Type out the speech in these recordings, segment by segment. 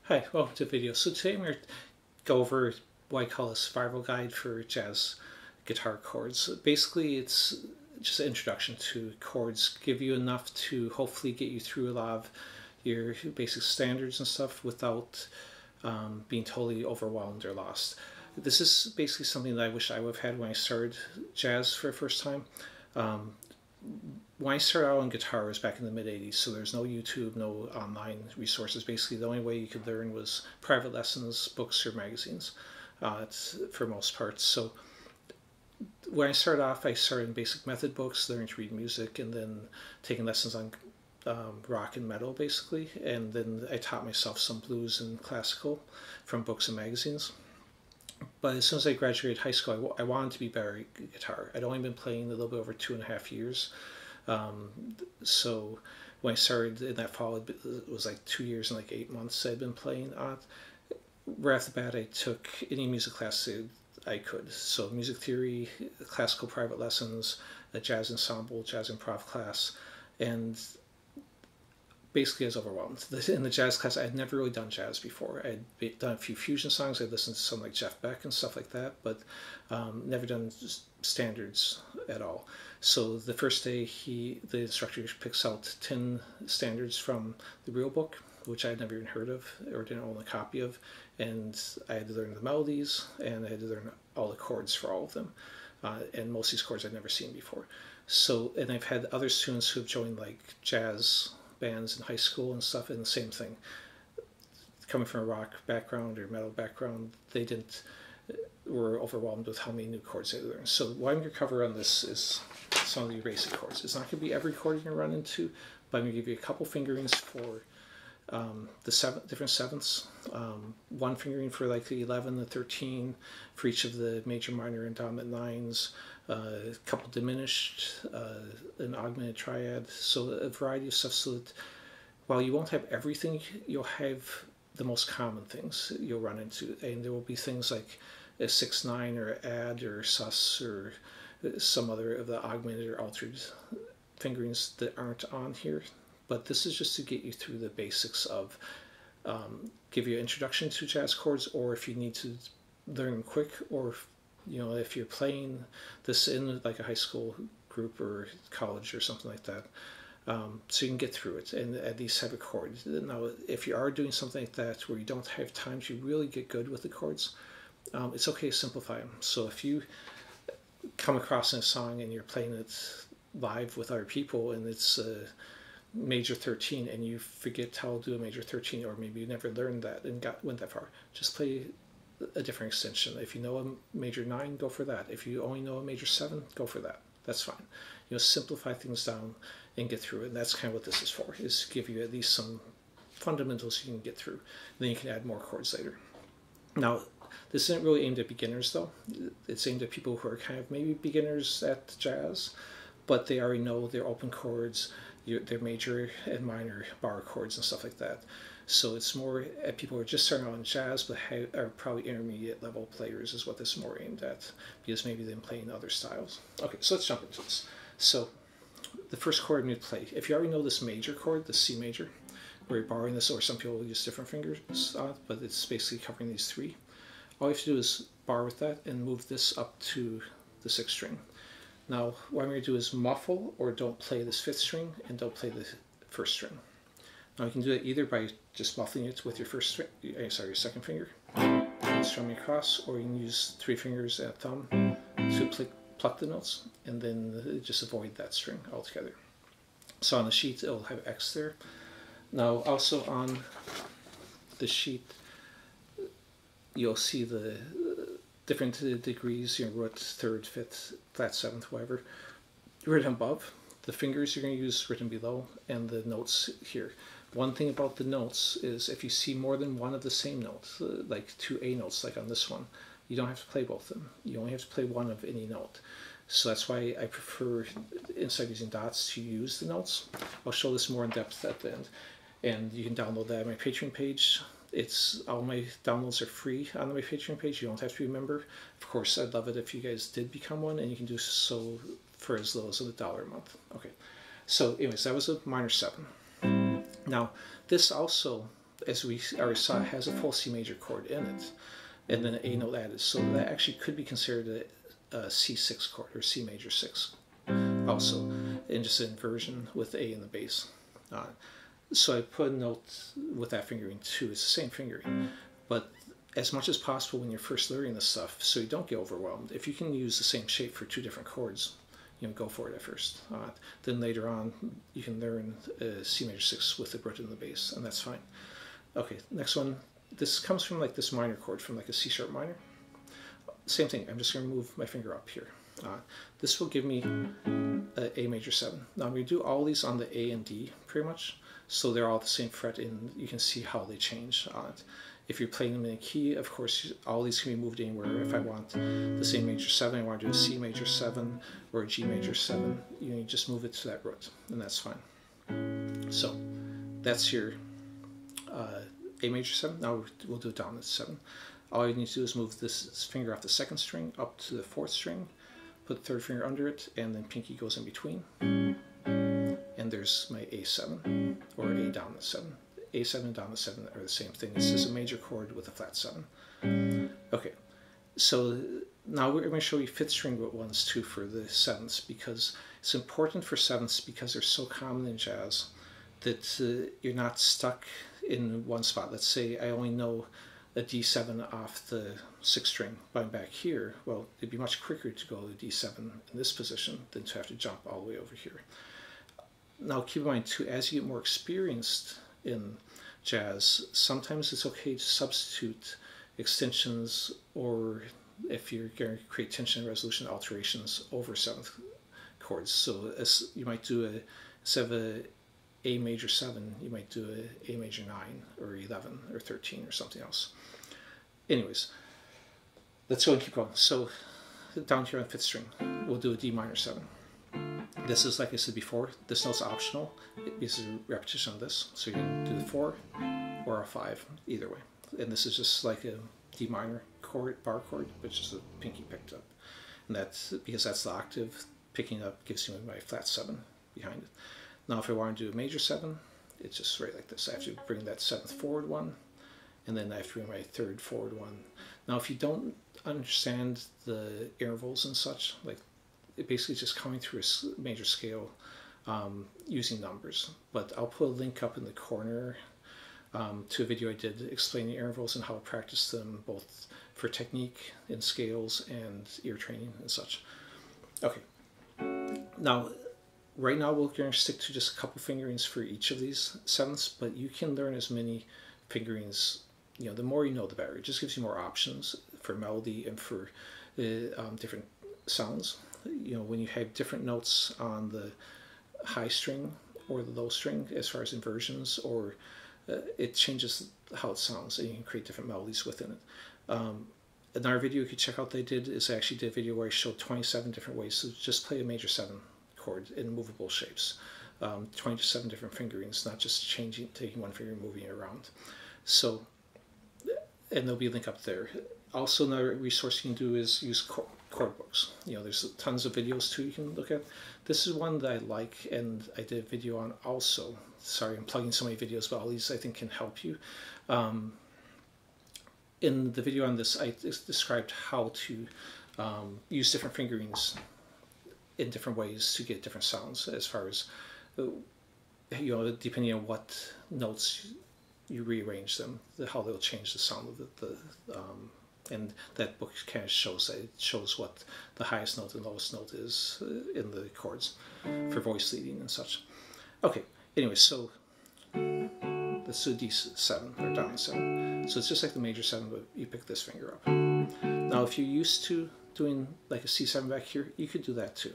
Hi, welcome to the video. So today I'm going to go over what I call a survival guide for jazz guitar chords. Basically, it's just an introduction to chords, give you enough to hopefully get you through a lot of your basic standards and stuff without being totally overwhelmed or lost. This is basically something that I wish I would have had when I started jazz for the first time. When I started out on guitar, it was back in the mid-'80s, so there's no YouTube, no online resources. Basically, the only way you could learn was private lessons, books, or magazines, for most parts. So when I started off, I started in basic method books, learning to read music, and then taking lessons on rock and metal, basically. And then I taught myself some blues and classical from books and magazines. But as soon as I graduated high school, I wanted to be better at guitar. I'd only been playing a little bit over 2.5 years. So when I started in that fall, it was like 2 years and like 8 months I'd been playing on. Right off the bat, I took any music class I could. So music theory, classical private lessons, a jazz ensemble, jazz improv class, and basically I was overwhelmed. In the jazz class, I had never really done jazz before. I'd done a few fusion songs. I'd listened to some like Jeff Beck and stuff like that, but never done standards at all. So the first day, the instructor picks out 10 standards from the real book, which I had never even heard of or didn't own a copy of, and I had to learn the melodies, and I had to learn all the chords for all of them, and most of these chords I'd never seen before. So, and I've had other students who have joined like jazz bands in high school and stuff, and the same thing. Coming from a rock background or metal background, they were overwhelmed with how many new chords they learned. So what I'm going to cover on this is some of the basic chords. It's not going to be every chord you're going to run into, but I'm going to give you a couple fingerings for the different sevenths, one fingering for like the 11, the 13, for each of the major, minor, and dominant nines, a couple diminished, an augmented triad, so a variety of stuff, so that while you won't have everything, you'll have the most common things you'll run into, and there will be things like a 6/9 or add or sus or some other of the augmented or altered fingerings that aren't on here. But this is just to get you through the basics of, give you an introduction to jazz chords, or if you need to learn them quick, or if you're playing this in like a high school group or college or something like that, so you can get through it and at least have a chord. Now, if you are doing something like that where you don't have time to really get good with the chords, it's okay to simplify them. So if you come across in a song and you're playing it live with other people and it's major 13 and you forget how to do a major 13, or maybe you never learned that and went that far, just play a different extension. If you know a major 9, go for that. If you only know a major 7, go for that. That's fine. Simplify things down and get through it. And that's kind of what this is for, is to give you at least some fundamentals you can get through. And then you can add more chords later. Now, this isn't really aimed at beginners though. It's aimed at people who are kind of maybe beginners at jazz, but they already know their open chords, their major and minor bar chords and stuff like that. So it's more at people who are just starting out in jazz but are probably intermediate level players is what this is more aimed at, because maybe they're playing other styles. Okay, so let's jump into this. So the first chord I'm going to play, if you already know this major chord, the C major, where you're borrowing this, or some people will use different fingers on it, but it's basically covering these three. All you have to do is bar with that and move this up to the 6th string. Now, what I'm going to do is muffle or don't play this 5th string and don't play the 1st string. Now, you can do it either by just muffling it with your your 2nd finger, and strumming across, or you can use 3 fingers and a thumb to pluck the notes, and then just avoid that string altogether. So on the sheet, it'll have X there. Now, also on the sheet, you'll see the different degrees, root, 3rd, 5th, flat 7th, whatever, written above. The fingers you're going to use written below, and the notes here. One thing about the notes is if you see more than one of the same note, like 2 A notes, like on this one, you don't have to play both of them. You only have to play one of any note. So that's why I prefer, instead of using dots, to use the notes. I'll show this more in depth at the end. And you can download that on my Patreon page. All my downloads are free on my Patreon page. You don't have to be a member. Of course, I'd love it if you guys did become one, and you can do so for as low as $1 a month. Okay, so anyways, that was a minor 7. Now, this also as we already saw, has a full C major chord in it, and then an A note added. So that actually could be considered a C6 chord, or C major 6 also, and just an inversion with A in the bass. So I put a note with that fingering too. It's the same fingering, but as much as possible when you're first learning this stuff, so you don't get overwhelmed, if you can use the same shape for two different chords, go for it at first. Then later on, you can learn C major 6 with the root in the bass, and that's fine. Okay, next one. This comes from like this minor chord, from like a C sharp minor. Same thing, I'm just going to move my finger up here. This will give me A major 7. Now I'm going to do all these on the A and D pretty much, so they're all the same fret, and you can see how they change on it. If you're playing them in a key, of course, all these can be moved anywhere. If I want the same major 7, I want to do a C major 7 or a G major 7, you just move it to that root, and that's fine. So that's your A major 7. Now we'll do a dominant 7. All you need to do is move this finger off the 2nd string up to the 4th string, put the 3rd finger under it, and then pinky goes in between. And there's my A7, or A dominant 7. A7 and dominant 7 are the same thing. It's just a major chord with a flat 7. Okay, so now we're going to show you 5th string root ones too for the 7ths, because it's important for 7ths because they're so common in jazz that you're not stuck in one spot. Let's say I only know a D7 off the 6th string, but I'm back here. Well, it'd be much quicker to go to D7 in this position than to have to jump all the way over here. Now keep in mind too, as you get more experienced in jazz, sometimes it's okay to substitute extensions, or if you're going to create tension and resolution alterations, over 7th chords. So as you might do instead of a major 7, you might do a major 9 or 11 or 13 or something else. Anyways, let's go and keep going. So down here on 5th string, we'll do a D minor 7. This is, like I said before, this note's optional. It's a repetition of this. So you can do the 4 or a 5, either way. And this is just like a D minor chord, bar chord, which is a pinky picked up. And that's because that's the octave. Picking up gives me my flat 7 behind it. Now if I want to do a major 7, it's just right like this. I have to bring that 7th forward one, and then I have to bring my 3rd forward one. Now if you don't understand the intervals and such, like it basically is just coming through a major scale using numbers. But I'll put a link up in the corner to a video I did explaining intervals and how to practice them, both for technique in scales and ear training and such. Okay, now right now we're going to stick to just a couple fingerings for each of these 7ths, but you can learn as many fingerings, the more you know the better. It just gives you more options for melody and for different sounds. When you have different notes on the high string or the low string as far as inversions, or it changes how it sounds, and you can create different melodies within it. Another video you could check out I actually did a video where I showed 27 different ways to just play a major 7 chord in movable shapes. 27 different fingerings, not just taking one finger and moving it around. So, and there'll be a link up there. Also, another resource you can do is use chord books. There's tons of videos too you can look at. This is one that I like, and I did a video on also. Sorry, I'm plugging so many videos, but all these I think can help you. In the video on this, I described how to use different fingerings in different ways to get different sounds, as far as depending on what notes you rearrange them, how they'll change the sound of the and that book kind of shows that. It shows what the highest note and lowest note is in the chords for voice leading and such. Okay, anyway, so let's do D7 or down 7. So it's just like the major 7, but you pick this finger up. Now if you're used to doing like a C7 back here, you could do that too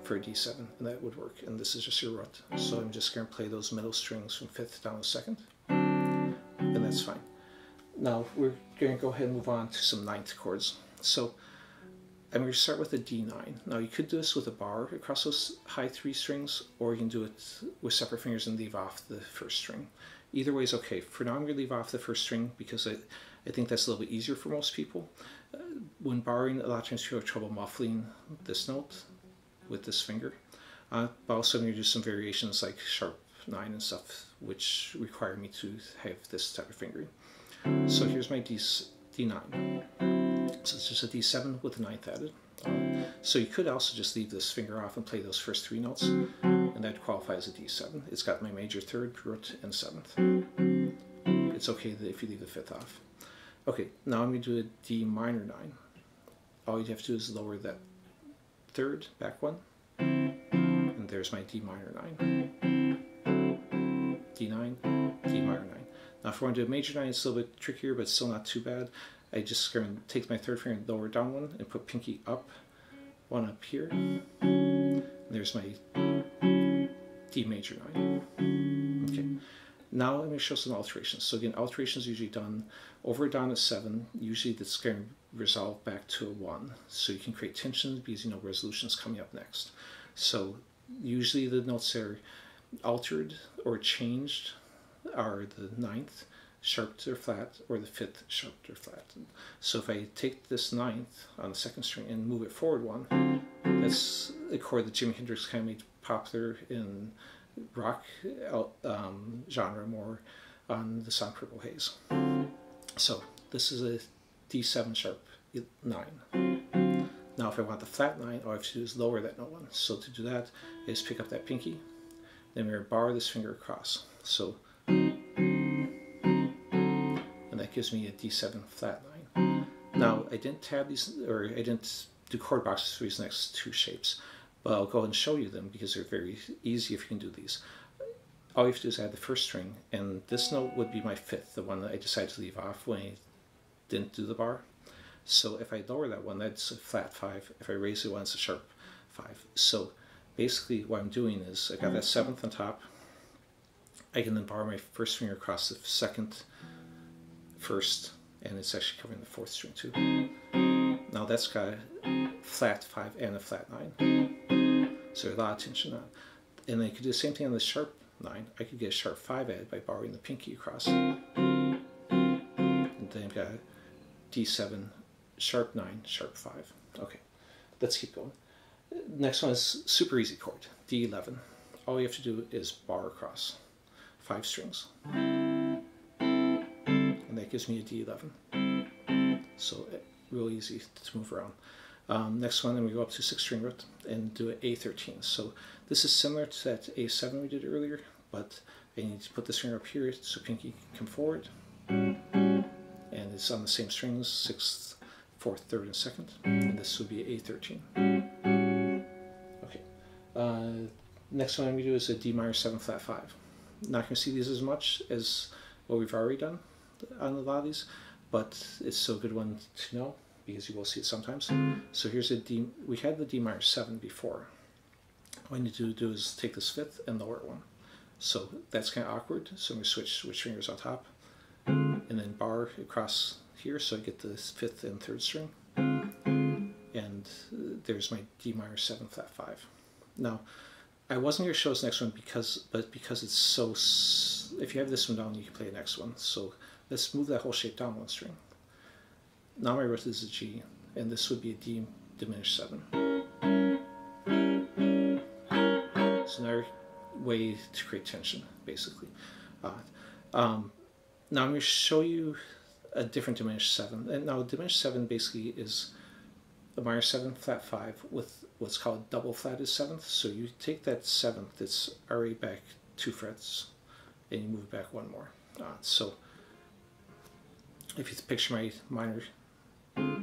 for a D7, and that would work. And this is just your root. So I'm just going to play those middle strings from 5th down to 2nd, and that's fine. Now we're going to go ahead and move on to some 9th chords. So I'm going to start with a D9. Now you could do this with a bar across those high 3 strings, or you can do it with separate fingers and leave off the 1st string. Either way is okay. For now I'm going to leave off the 1st string because I think that's a little bit easier for most people. When barring, a lot of times people have trouble muffling this note with this finger. But also I'm going to do some variations like sharp 9 and stuff, which require me to have this type of fingering. So here's my D9. So it's just a D7 with the 9th added. So you could also just leave this finger off and play those first 3 notes, and that qualifies as a D7. It's got my major 3rd, root, and 7th. It's okay if you leave the 5th off. Okay, now I'm going to do a D minor 9. All you have to do is lower that 3rd, back 1, and there's my D minor 9. D9, D minor 9. Now if I want to do a major 9, it's a little bit trickier, but still not too bad. I just going to take my 3rd finger and lower down 1 and put pinky up, 1 up here. And there's my D major 9. Okay. Now I'm going to show some alterations. So again, alterations usually done over or down a 7. Usually that's going to resolve back to a 1. So you can create tension because you know resolution's coming up next. So usually the notes that are altered or changed are the 9th, sharp or flat, or the 5th, sharp or flat. So if I take this 9th on the 2nd string and move it forward 1, that's a chord that Jimi Hendrix kind of made popular in rock genre, more on the song Purple Haze. So this is a D7 sharp 9. Now if I want the flat 9, all I have to do is lower that note 1. So to do that is pick up that pinky, then we're going to bar this finger across. So, and that gives me a D7 flat 9. Now I didn't tab these, or I didn't do chord boxes for these next 2 shapes, but I'll go ahead and show you them because they're very easy if you can do these. All you have to do is add the 1st string, and this note would be my 5th, the one that I decided to leave off when I didn't do the bar. So if I lower that 1, that's a flat 5. If I raise it 1, it's a sharp 5. So basically what I'm doing is I got that 7th on top. I can then bar my 1st finger across the 2nd, 1st, and it's actually covering the 4th string too. Now that's got a flat 5 and a flat 9. So there's a lot of tension on it. And then you could do the same thing on the sharp 9. I could get a sharp 5 added by borrowing the pinky across. And then I've got a D7, sharp 9, sharp 5. Okay, let's keep going. Next one is super easy chord, D11. All you have to do is bar across 5 strings. And that gives me a D11. So real easy to move around. Next one, then we go up to 6 string root and do an A13. So this is similar to that A7 we did earlier, but I need to put this finger up here so pinky can come forward. And it's on the same strings, 6th, 4th, 3rd, and 2nd. And this would be A13. Okay. Next one I'm going to do is a D minor 7 flat 5. Not going to see these as much as what we've already done on a lot of these, but it's still a good one to know because you will see it sometimes. So here's a D. We had the D minor 7 before. What I need to do is take this 5th and lower 1. So that's kind of awkward. So I'm going to switch which fingers on top and then bar across here so I get the 5th and 3rd string. And there's my D minor 7 flat 5. Now, I wasn't going to show this next one because it's so, if you have this one down, you can play the next one. So let's move that whole shape down 1 string. Now my root is a G, and this would be a D diminished 7. It's another way to create tension, basically. Now I'm going to show you a different diminished 7. And now diminished 7 basically is a minor 7 flat 5 with what's called double flatted 7th. So you take that 7th that's already back 2 frets and you move it back 1 more. So if you picture my minor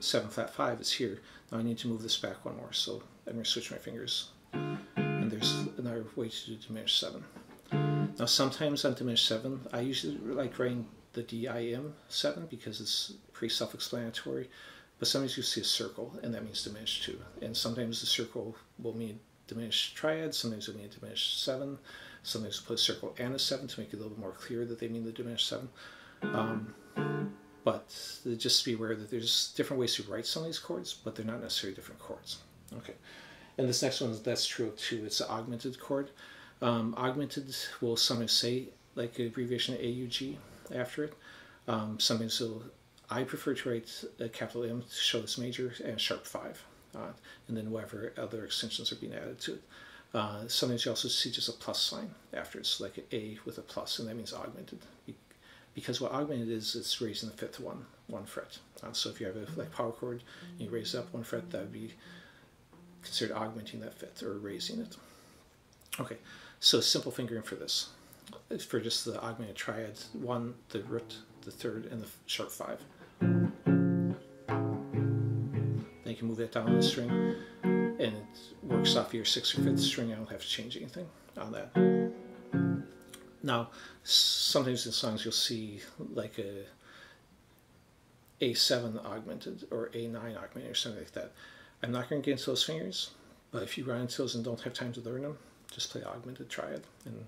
7 flat 5 is here, now I need to move this back 1 more. So I'm going to switch my fingers. And there's another way to do diminished 7. Now sometimes on diminished 7, I usually like writing the DIM 7 because it's pretty self-explanatory. But sometimes you see a circle, and that means diminished 2. And sometimes the circle will mean diminished triad, sometimes it will mean diminished 7, sometimes we'll put a circle and a 7 to make it a little bit more clear that they mean the diminished 7. But just be aware that there's different ways to write some of these chords, but they're not necessarily different chords. Okay, and this next one, that's true too. It's an augmented chord. Augmented will sometimes say like an abbreviation of AUG after it. Sometimes I prefer to write a capital M to show this major and a sharp 5, and then whatever other extensions are being added to it. Sometimes you also see just a plus sign after. It's like an A with a plus, and that means augmented. Because what augmented is, it's raising the fifth one fret. So if you have a like power chord and you raise it up one fret, that would be considered augmenting that fifth or raising it. Okay, so simple fingering for this. It's for just the augmented triad, one, the root, the third, and the sharp five. Then you can move that down the string, and it works off your sixth or fifth string. I don't have to change anything on that. Now, sometimes in songs you'll see like a A7 augmented or A9 augmented or something like that. I'm not going to get into those fingers, but if you run into those and don't have time to learn them, just play augmented triad, and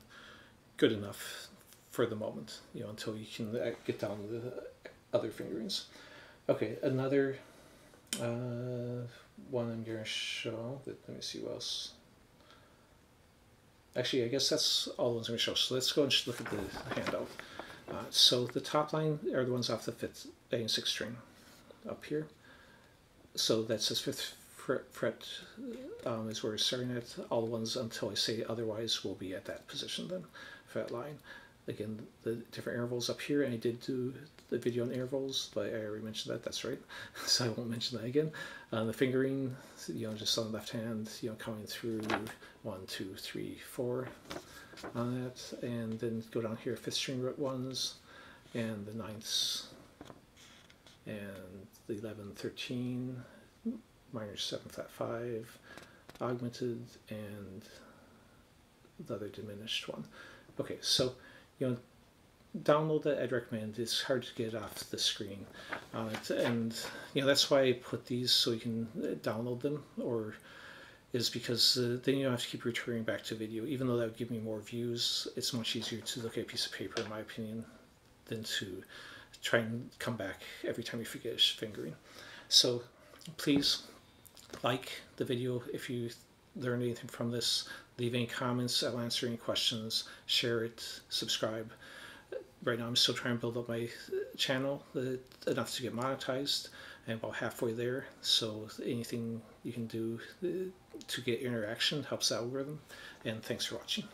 good enough for the moment, until you can get down to the other fingerings. Okay, another one I'm going to show. Let me see what else. Actually, I guess that's all the ones I'm going to show. So let's go and just look at the handout. So the top line are the ones off the fifth A and sixth string up here. So that says fifth fret is where we're starting at. All the ones until I say otherwise will be at that position then for that line. Again, the different intervals up here, and I did do the video on intervals, but I already mentioned that, that's right. So I won't mention that again. The fingering, just on the left hand, coming through 1, 2, 3, 4 on that, and then go down here, fifth string root ones, and the ninths, and the 11, 13, minor 7 flat 5, augmented, and the other diminished one. Okay, so download that. I'd recommend. It's hard to get off the screen on it, and that's why I put these so you can download them, or is because then you don't have to keep returning back to video. Even though that would give me more views, it's much easier to look at a piece of paper, in my opinion, than to try and come back every time you forget fingering. So please like the video if you learned anything from this. Leave any comments. I'll answer any questions. Share it. Subscribe. Right now I'm still trying to build up my channel enough to get monetized. I'm about halfway there, so anything you can do to get interaction helps the algorithm. And thanks for watching.